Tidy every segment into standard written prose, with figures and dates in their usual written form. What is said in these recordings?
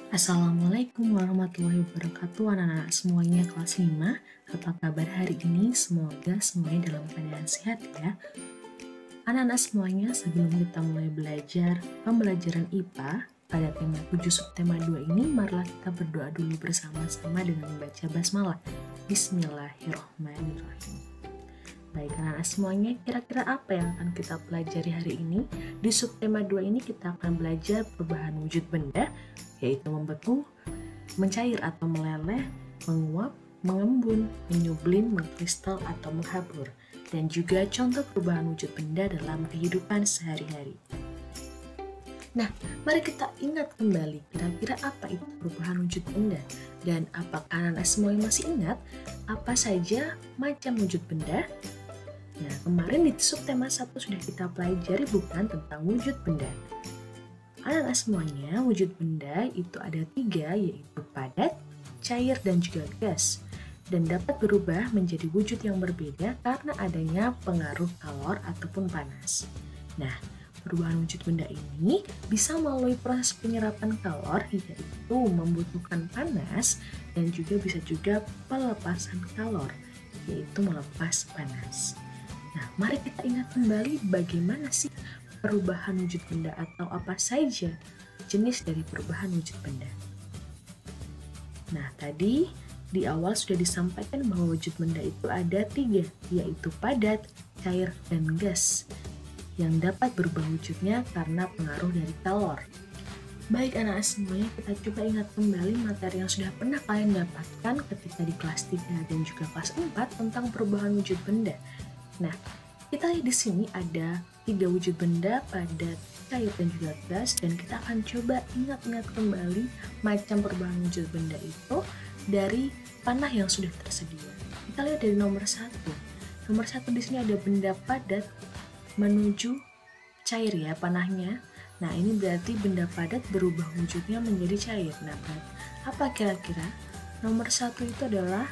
Assalamualaikum warahmatullahi wabarakatuh anak-anak semuanya kelas 5. Apa kabar hari ini? Semoga semuanya dalam keadaan sehat ya. Anak-anak semuanya, sebelum kita mulai belajar pembelajaran IPA pada tema 7 subtema 2 ini, marilah kita berdoa dulu bersama-sama dengan membaca basmalah. Bismillahirrahmanirrahim. Baik anak-anak semuanya, kira-kira apa yang akan kita pelajari hari ini? Di subtema 2 ini kita akan belajar perubahan wujud benda, yaitu membeku, mencair atau meleleh, menguap, mengembun, menyublim, mengkristal atau menghabur, dan juga contoh perubahan wujud benda dalam kehidupan sehari-hari. Nah, mari kita ingat kembali kira-kira apa itu perubahan wujud benda, dan apakah anak-anak semuanya masih ingat apa saja macam wujud benda? Nah, kemarin di subtema 1 sudah kita pelajari bukan tentang wujud benda. Anak-anak semuanya, wujud benda itu ada 3, yaitu padat, cair, dan juga gas. Dan dapat berubah menjadi wujud yang berbeda karena adanya pengaruh kalor ataupun panas. Nah, perubahan wujud benda ini bisa melalui proses penyerapan kalor, yaitu membutuhkan panas, dan juga bisa juga pelepasan kalor, yaitu melepas panas. Nah, mari kita ingat kembali bagaimana sih perubahan wujud benda atau apa saja jenis dari perubahan wujud benda. Nah, tadi di awal sudah disampaikan bahwa wujud benda itu ada 3, yaitu padat, cair, dan gas, yang dapat berubah wujudnya karena pengaruh dari kalor. Baik anak-anak semuanya, kita coba ingat kembali materi yang sudah pernah kalian dapatkan ketika di kelas 3 dan juga kelas 4 tentang perubahan wujud benda. Nah, kita lihat di sini ada 3 wujud benda, padat, cair, dan juga gas, dan kita akan coba ingat-ingat kembali macam perubahan wujud benda itu dari panah yang sudah tersedia. Kita lihat dari nomor 1. Nomor 1 di sini ada benda padat menuju cair ya panahnya. Nah, ini berarti benda padat berubah wujudnya menjadi cair. Nah, apa kira-kira? Nomor 1 itu adalah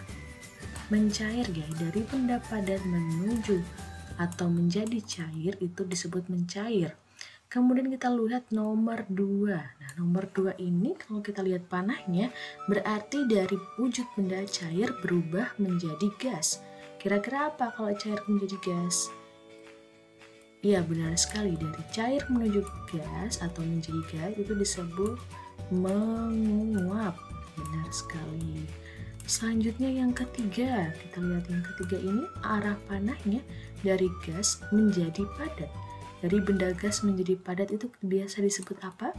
mencair ya, dari benda padat menuju atau menjadi cair itu disebut mencair. Kemudian kita lihat nomor 2. Nah, nomor 2 ini kalau kita lihat panahnya berarti dari wujud benda cair berubah menjadi gas. Kira-kira apa kalau cair menjadi gas? Iya, benar sekali, dari cair menuju gas atau menjadi gas itu disebut menguap. Benar sekali. Selanjutnya yang ketiga, kita lihat yang ketiga ini arah panahnya dari gas menjadi padat. Dari benda gas menjadi padat itu biasa disebut apa?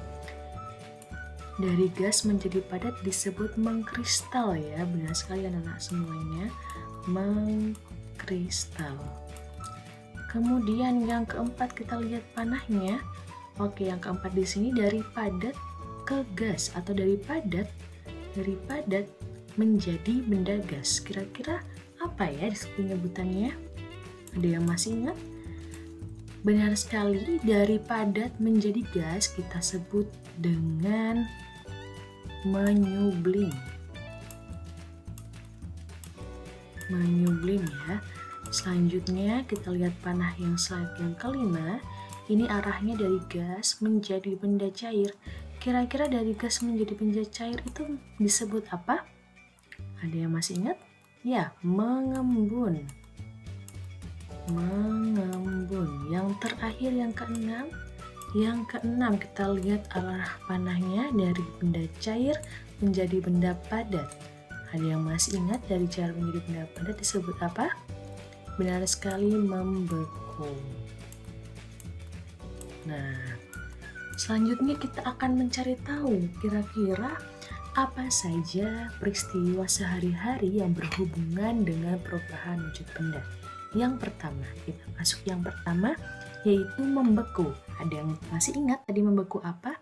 Dari gas menjadi padat disebut mengkristal ya, benar sekali anak-anak semuanya, mengkristal. Kemudian yang keempat kita lihat panahnya. Oke, yang keempat di sini dari padat ke gas atau dari padat menjadi benda gas. Kira-kira apa ya penyebutannya? Ada yang masih ingat? Benar sekali, dari padat menjadi gas kita sebut dengan menyublim. Menyublim ya. Selanjutnya kita lihat panah yang slide yang kelima. Ini arahnya dari gas menjadi benda cair. Kira-kira dari gas menjadi benda cair itu disebut apa? Ada yang masih ingat? Ya, mengembun. Mengembun. Yang terakhir yang keenam. Yang keenam kita lihat arah panahnya dari benda cair menjadi benda padat. Ada yang masih ingat dari cair menjadi benda padat disebut apa? Benar sekali, membeku. Nah, selanjutnya kita akan mencari tahu kira-kira apa saja peristiwa sehari-hari yang berhubungan dengan perubahan wujud benda. Yang pertama, kita masuk yang pertama, yaitu membeku. Ada yang masih ingat tadi membeku apa?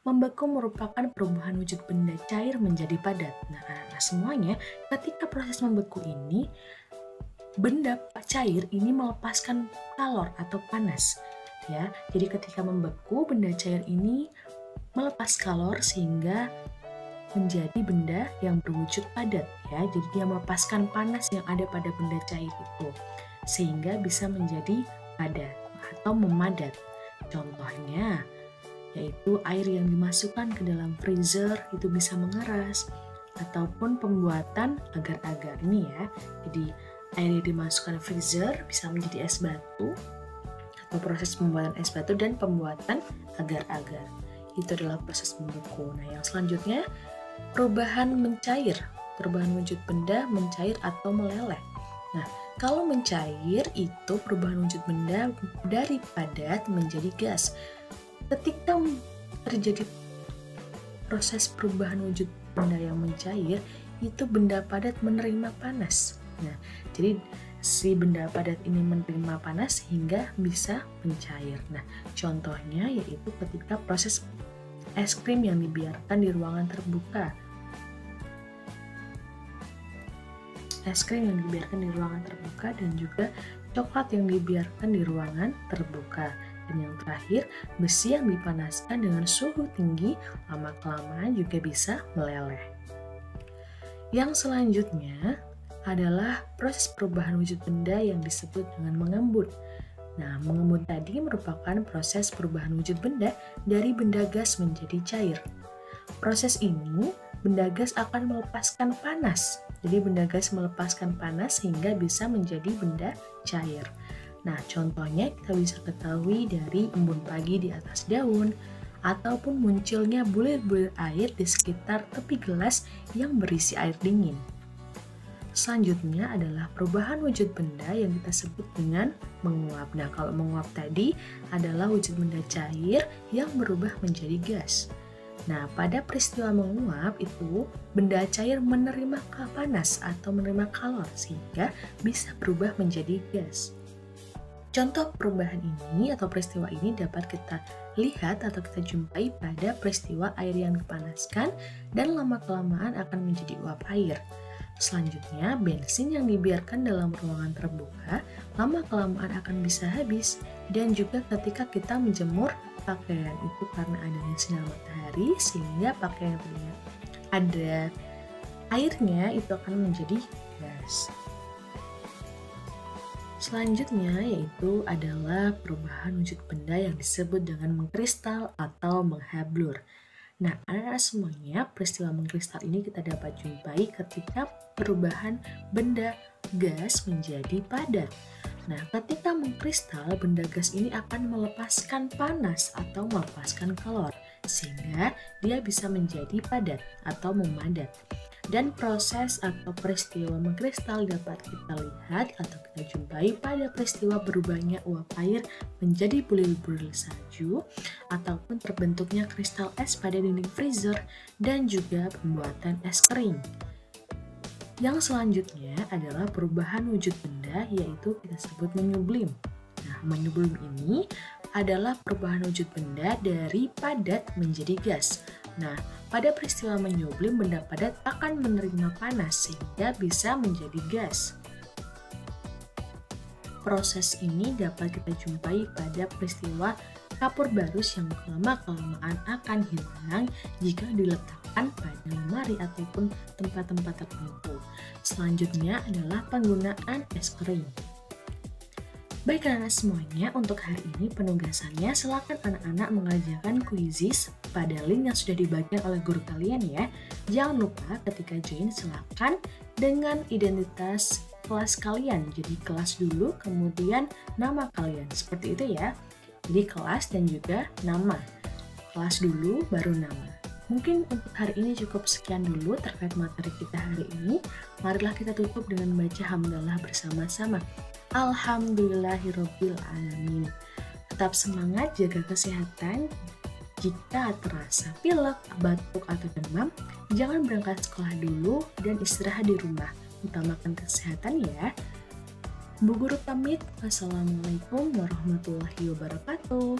Membeku merupakan perubahan wujud benda cair menjadi padat. Nah, semuanya ketika proses membeku ini, benda cair ini melepaskan kalor atau panas. Ya, jadi ketika membeku, benda cair ini melepas kalor sehingga menjadi benda yang berwujud padat ya. Jadi dia melepaskan panas yang ada pada benda cair itu sehingga bisa menjadi padat atau memadat. Contohnya yaitu air yang dimasukkan ke dalam freezer itu bisa mengeras, ataupun pembuatan agar-agar ini ya. Jadi air yang dimasukkan ke freezer bisa menjadi es batu, atau proses pembuatan es batu dan pembuatan agar-agar. Itu adalah proses membeku. Nah, yang selanjutnya perubahan mencair, perubahan wujud benda mencair atau meleleh. Nah, kalau mencair itu perubahan wujud benda dari padat menjadi gas. Ketika terjadi proses perubahan wujud benda yang mencair, itu benda padat menerima panas. Nah, jadi si benda padat ini menerima panas sehingga bisa mencair. Nah, contohnya yaitu ketika proses es krim yang dibiarkan di ruangan terbuka. Es krim yang dibiarkan di ruangan terbuka dan juga coklat yang dibiarkan di ruangan terbuka. Dan yang terakhir, besi yang dipanaskan dengan suhu tinggi lama-kelamaan juga bisa meleleh. Yang selanjutnya adalah proses perubahan wujud benda yang disebut dengan mengembun. Nah, mengembun tadi merupakan proses perubahan wujud benda dari benda gas menjadi cair. Proses ini, benda gas akan melepaskan panas. Jadi benda gas melepaskan panas sehingga bisa menjadi benda cair. Nah, contohnya kita bisa ketahui dari embun pagi di atas daun, ataupun munculnya bulir-bulir air di sekitar tepi gelas yang berisi air dingin. Selanjutnya adalah perubahan wujud benda yang kita sebut dengan menguap. Nah, kalau menguap tadi adalah wujud benda cair yang berubah menjadi gas. Nah, pada peristiwa menguap itu, benda cair menerima panas atau menerima kalor sehingga bisa berubah menjadi gas. Contoh perubahan ini atau peristiwa ini dapat kita lihat atau kita jumpai pada peristiwa air yang dipanaskan dan lama-kelamaan akan menjadi uap air. Selanjutnya, bensin yang dibiarkan dalam ruangan terbuka lama-kelamaan akan bisa habis, dan juga ketika kita menjemur pakaian itu karena adanya sinar matahari sehingga pakaian yang tadinya ada airnya itu akan menjadi gas. Selanjutnya yaitu adalah perubahan wujud benda yang disebut dengan mengkristal atau menghablur. Nah, anak-anak semuanya, peristiwa mengkristal ini kita dapat jumpai ketika perubahan benda gas menjadi padat. Nah, ketika mengkristal, benda gas ini akan melepaskan panas atau melepaskan kalor, sehingga dia bisa menjadi padat atau memadat. Dan proses atau peristiwa mengkristal dapat kita lihat atau kita jumpai pada peristiwa berubahnya uap air menjadi bulir-bulir salju, ataupun terbentuknya kristal es pada dinding freezer, dan juga pembuatan es krim. Yang selanjutnya adalah perubahan wujud benda, yaitu kita sebut menyublim. Nah, menyublim ini adalah perubahan wujud benda dari padat menjadi gas. Nah, pada peristiwa menyublim, benda padat akan menerima panas sehingga bisa menjadi gas. Proses ini dapat kita jumpai pada peristiwa kapur barus yang lama-kelamaan akan hilang jika diletakkan pada lemari ataupun tempat-tempat tertentu. Selanjutnya adalah penggunaan es krim. Baik anak-anak semuanya, untuk hari ini penugasannya silakan anak-anak mengerjakan kuisis pada link yang sudah dibagikan oleh guru kalian ya. Jangan lupa ketika join silakan dengan identitas kelas kalian. Jadi kelas dulu, kemudian nama kalian. Seperti itu ya. Jadi kelas dan juga nama. Kelas dulu, baru nama. Mungkin untuk hari ini cukup sekian dulu terkait materi kita hari ini. Marilah kita tutup dengan membaca hamdalah bersama-sama. Alhamdulillahirabbil alamin. Tetap semangat, jaga kesehatan. Jika terasa pilek, batuk atau demam, jangan berangkat sekolah dulu dan istirahat di rumah. Utamakan kesehatan ya. Bu Guru pamit. Wassalamualaikum warahmatullahi wabarakatuh.